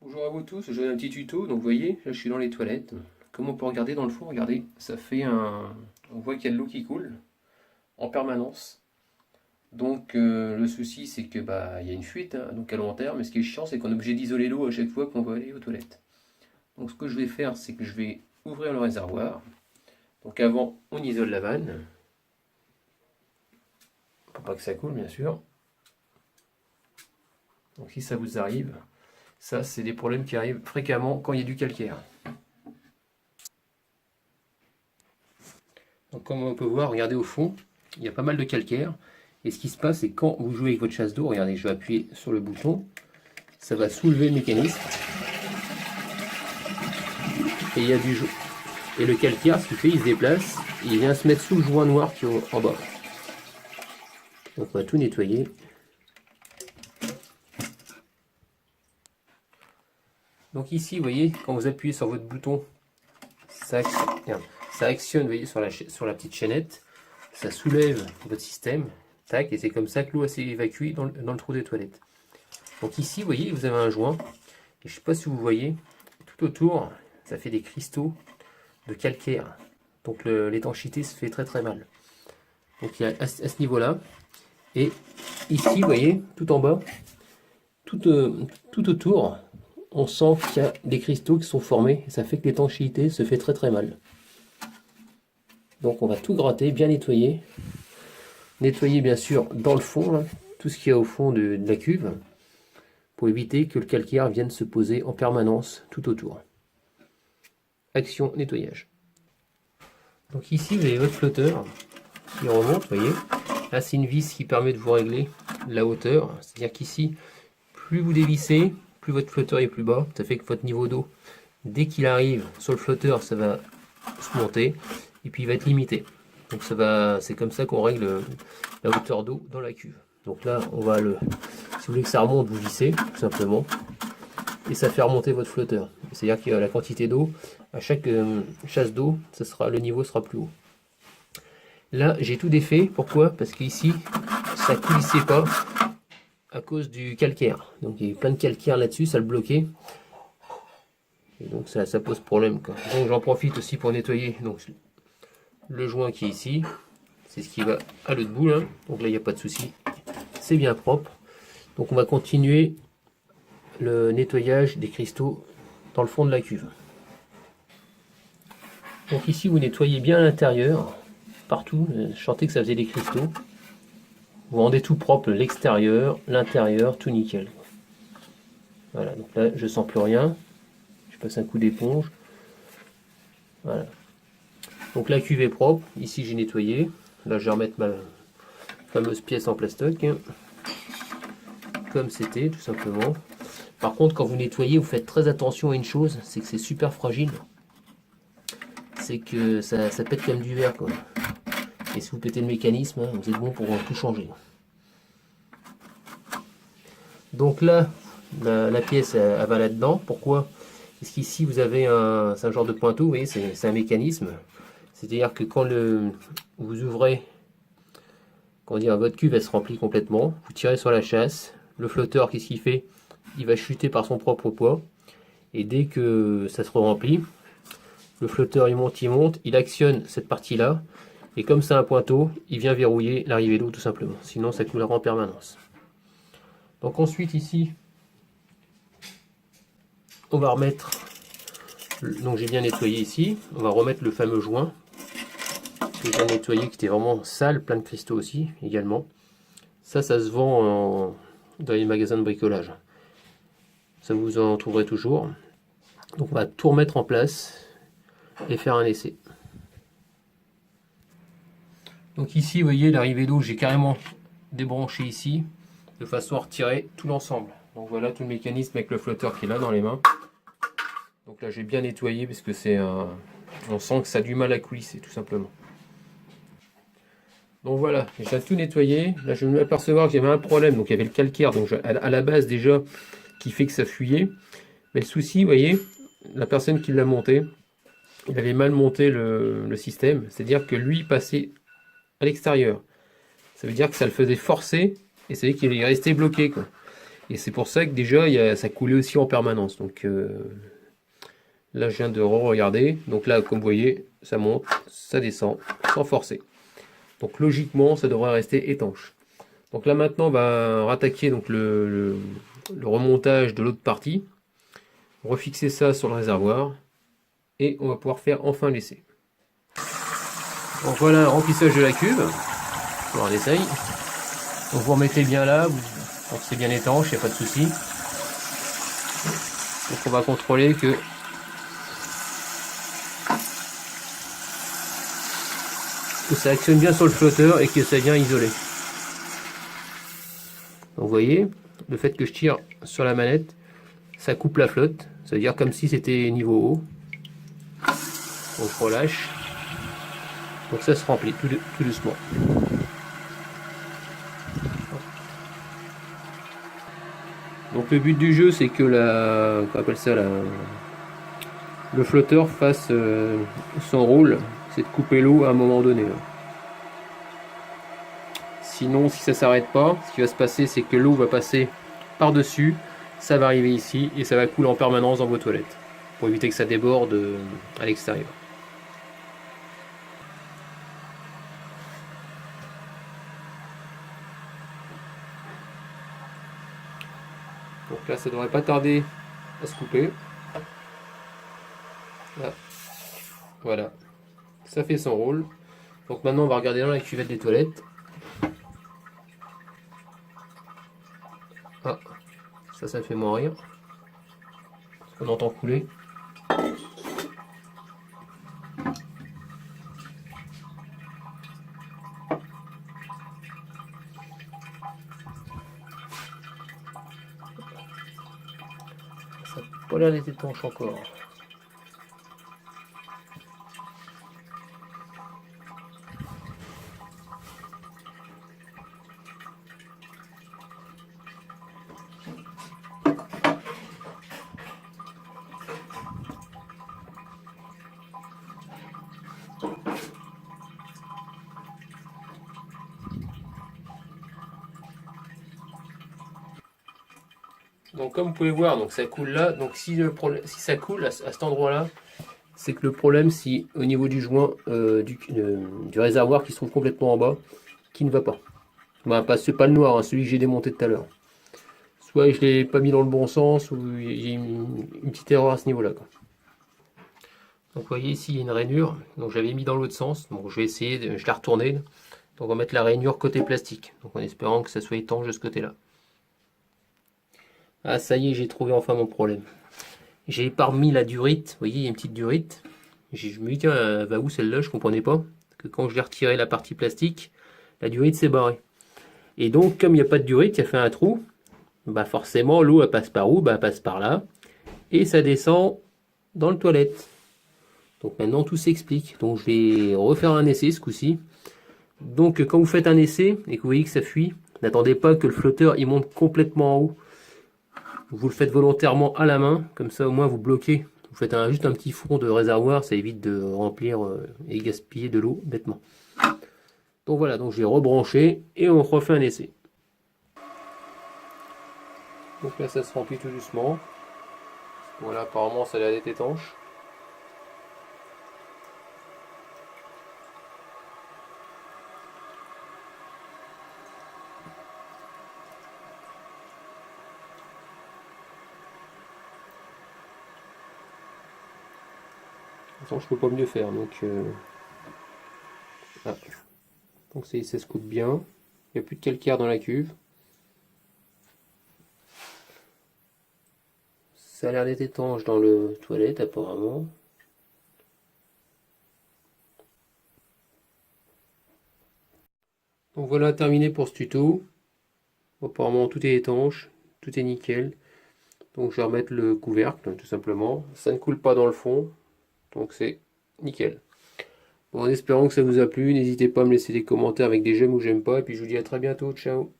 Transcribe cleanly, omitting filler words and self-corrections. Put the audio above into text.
Bonjour à vous tous, je fais un petit tuto. Donc vous voyez, là je suis dans les toilettes. Comme on peut regarder dans le fond, regardez, ça fait un... On voit qu'il y a de l'eau qui coule en permanence. Donc le souci c'est que il y a une fuite donc à long terme, mais ce qui est chiant c'est qu'on est obligé d'isoler l'eau à chaque fois qu'on va aller aux toilettes. Donc ce que je vais faire c'est que je vais ouvrir le réservoir. Donc avant on isole la vanne, pour pas que ça coule bien sûr. Donc si ça vous arrive, ça c'est des problèmes qui arrivent fréquemment quand il y a du calcaire. Donc comme on peut voir, regardez au fond, il y a pas mal de calcaire. Et ce qui se passe, c'est quand vous jouez avec votre chasse d'eau, regardez, je vais appuyer sur le bouton, ça va soulever le mécanisme. Et il y a du jeu. Et le calcaire, ce qu'il fait, il se déplace, et il vient se mettre sous le joint noir qui est en bas. Donc on va tout nettoyer. Donc ici, vous voyez, quand vous appuyez sur votre bouton, ça actionne, vous voyez, sur la petite chaînette, ça soulève votre système. Tac, et c'est comme ça que l'eau s'est évacuée dans le trou des toilettes. Donc ici, vous voyez, vous avez un joint. Et je ne sais pas si vous voyez, tout autour, ça fait des cristaux de calcaire. Donc l'étanchéité se fait très très mal. Donc il y a à ce niveau-là. Et ici, vous voyez, tout en bas, tout autour, on sent qu'il y a des cristaux qui sont formés. Et ça fait que l'étanchéité se fait très très mal. Donc on va tout gratter, bien nettoyer. Nettoyer bien sûr dans le fond, là, tout ce qu'il y a au fond de la cuve, pour éviter que le calcaire vienne se poser en permanence tout autour. Action nettoyage. Donc ici vous avez votre flotteur qui remonte, vous voyez. Là c'est une vis qui permet de vous régler la hauteur. C'est-à-dire qu'ici, plus vous dévissez, plus votre flotteur est plus bas. Ça fait que votre niveau d'eau, dès qu'il arrive sur le flotteur, ça va se monter et puis il va être limité. Donc c'est comme ça qu'on règle la hauteur d'eau dans la cuve. Donc là, si vous voulez que ça remonte, vous vissez tout simplement, et ça fait remonter votre flotteur. C'est-à-dire que la quantité d'eau, à chaque chasse d'eau, le niveau sera plus haut. Là, j'ai tout défait. Pourquoi? Parce qu'ici, ça ne coulissait pas à cause du calcaire. Donc il y a eu plein de calcaire là-dessus, ça le bloquait. Et donc ça pose problème, quoi. Donc j'en profite aussi pour nettoyer le joint qui est ici. C'est ce qui va à l'autre bout, là. Donc là, il n'y a pas de souci. C'est bien propre. Donc on va continuer le nettoyage des cristaux dans le fond de la cuve. Donc ici, vous nettoyez bien l'intérieur, partout. Je sentais que ça faisait des cristaux. Vous rendez tout propre, l'extérieur, l'intérieur, tout nickel. Voilà, donc là, je sens plus rien. Je passe un coup d'éponge. Voilà. Donc la cuve est propre. Ici, j'ai nettoyé. Là, je vais remettre ma fameuse pièce en plastoc, comme c'était, tout simplement. Par contre, quand vous nettoyez, vous faites très attention à une chose, c'est que c'est super fragile. C'est que ça pète comme du verre, quoi. Et si vous pétez le mécanisme, vous êtes bon pour tout changer. Donc là, la pièce, elle va là-dedans. Pourquoi? Parce qu'ici, vous avez c'est un genre de pointeau, vous voyez, c'est un mécanisme. C'est-à-dire que quand vous ouvrez, votre cuve, elle se remplit complètement. Vous tirez sur la chasse. Le flotteur, qu'est-ce qu'il fait? Il va chuter par son propre poids. Et dès que ça se remplit, le flotteur il monte, il actionne cette partie-là. Et comme c'est un pointeau, il vient verrouiller l'arrivée d'eau tout simplement. Sinon, ça coulera en permanence. Donc ensuite, ici, on va remettre... Donc j'ai bien nettoyé ici. On va remettre le fameux joint que j'ai nettoyé, qui était vraiment sale, plein de cristaux aussi, également. Ça se vend dans les magasins de bricolage. Ça vous en trouverez toujours. Donc on va tout remettre en place et faire un essai. Donc ici, vous voyez, l'arrivée d'eau, j'ai carrément débranché ici, de façon à retirer tout l'ensemble. Donc voilà tout le mécanisme avec le flotteur qui est là dans les mains. Donc là, j'ai bien nettoyé parce que on sent que ça a du mal à coulisser, tout simplement. Donc voilà, j'ai tout nettoyé. Là, je vais m'apercevoir que j'avais un problème. Donc il y avait le calcaire, donc à la base déjà, qui fait que ça fuyait. Mais le souci, vous voyez, la personne qui l'a monté, il avait mal monté le système. C'est-à-dire que lui passait à l'extérieur. Ça veut dire que ça le faisait forcer et ça veut dire qu'il est resté bloqué, quoi. Et c'est pour ça que déjà, ça coulait aussi en permanence. Donc là, je viens de re-regarder. Donc là, comme vous voyez, ça monte, ça descend, sans forcer. Donc logiquement, ça devrait rester étanche. Donc là, maintenant, on va rattaquer donc, le remontage de l'autre partie. Refixer ça sur le réservoir. Et on va pouvoir faire enfin l'essai. Donc voilà, remplissage de la cuve. On essaye. Donc vous remettez bien là, donc c'est bien étanche, il n'y a pas de souci. Donc on va contrôler que ça actionne bien sur le flotteur et que ça vient isoler. Donc vous voyez, le fait que je tire sur la manette, ça coupe la flotte, ça veut dire comme si c'était niveau haut. Donc je relâche. Donc ça se remplit tout doucement. Donc le but du jeu, c'est que qu'on appelle ça le flotteur fasse son rôle, c'est de couper l'eau à un moment donné. Sinon, si ça s'arrête pas, ce qui va se passer, c'est que l'eau va passer par-dessus, ça va arriver ici et ça va couler en permanence dans vos toilettes, pour éviter que ça déborde à l'extérieur. Donc là, ça devrait pas tarder à se couper. Là. Voilà, ça fait son rôle. Donc maintenant, on va regarder dans la cuvette des toilettes. Ah, ça fait moins rire. On entend couler. Ça n'a pas l'air d'être étanche encore. Donc comme vous pouvez voir, donc ça coule là. Donc si ça coule à cet endroit-là, c'est que le problème, si au niveau du joint du réservoir qui se trouve complètement en bas, qui ne va pas. Bah, c'est pas le noir, hein, celui que j'ai démonté tout à l'heure. Soit je l'ai pas mis dans le bon sens, ou il y a une petite erreur à ce niveau-là. Donc vous voyez ici il y a une rainure, donc j'avais mis dans l'autre sens. Donc je vais essayer, je l'ai retourné. Donc on va mettre la rainure côté plastique, donc en espérant que ça soit étanche de ce côté-là. Ah ça y est, j'ai trouvé enfin mon problème. J'ai parmi la durite, vous voyez il y a une petite durite. Je me dis tiens, elle va où celle-là, je comprenais pas. Que quand je l'ai retiré la partie plastique, la durite s'est barrée. Et donc comme il n'y a pas de durite, il a fait un trou. Bah forcément l'eau elle passe par où? Bah elle passe par là. Et ça descend dans le toilette. Donc maintenant tout s'explique. Donc je vais refaire un essai ce coup-ci. Donc quand vous faites un essai et que vous voyez que ça fuit, n'attendez pas que le flotteur il monte complètement en haut. Vous le faites volontairement à la main, comme ça au moins vous bloquez. Vous faites juste un petit fond de réservoir, ça évite de remplir et gaspiller de l'eau bêtement. Donc voilà, donc j'ai rebranché et on refait un essai. Donc là ça se remplit tout doucement. Voilà, apparemment ça a l'air d'être étanche. Je peux pas mieux faire, donc ah. Donc ça se coupe bien, il n'y a plus de calcaire dans la cuve. Ça a l'air d'être étanche dans le toilette apparemment. Donc voilà, terminé pour ce tuto. Apparemment tout est étanche, tout est nickel. Donc je vais remettre le couvercle tout simplement. Ça ne coule pas dans le fond, donc c'est nickel. Bon, en espérant que ça vous a plu, n'hésitez pas à me laisser des commentaires avec des j'aime ou j'aime pas. Et puis je vous dis à très bientôt, ciao.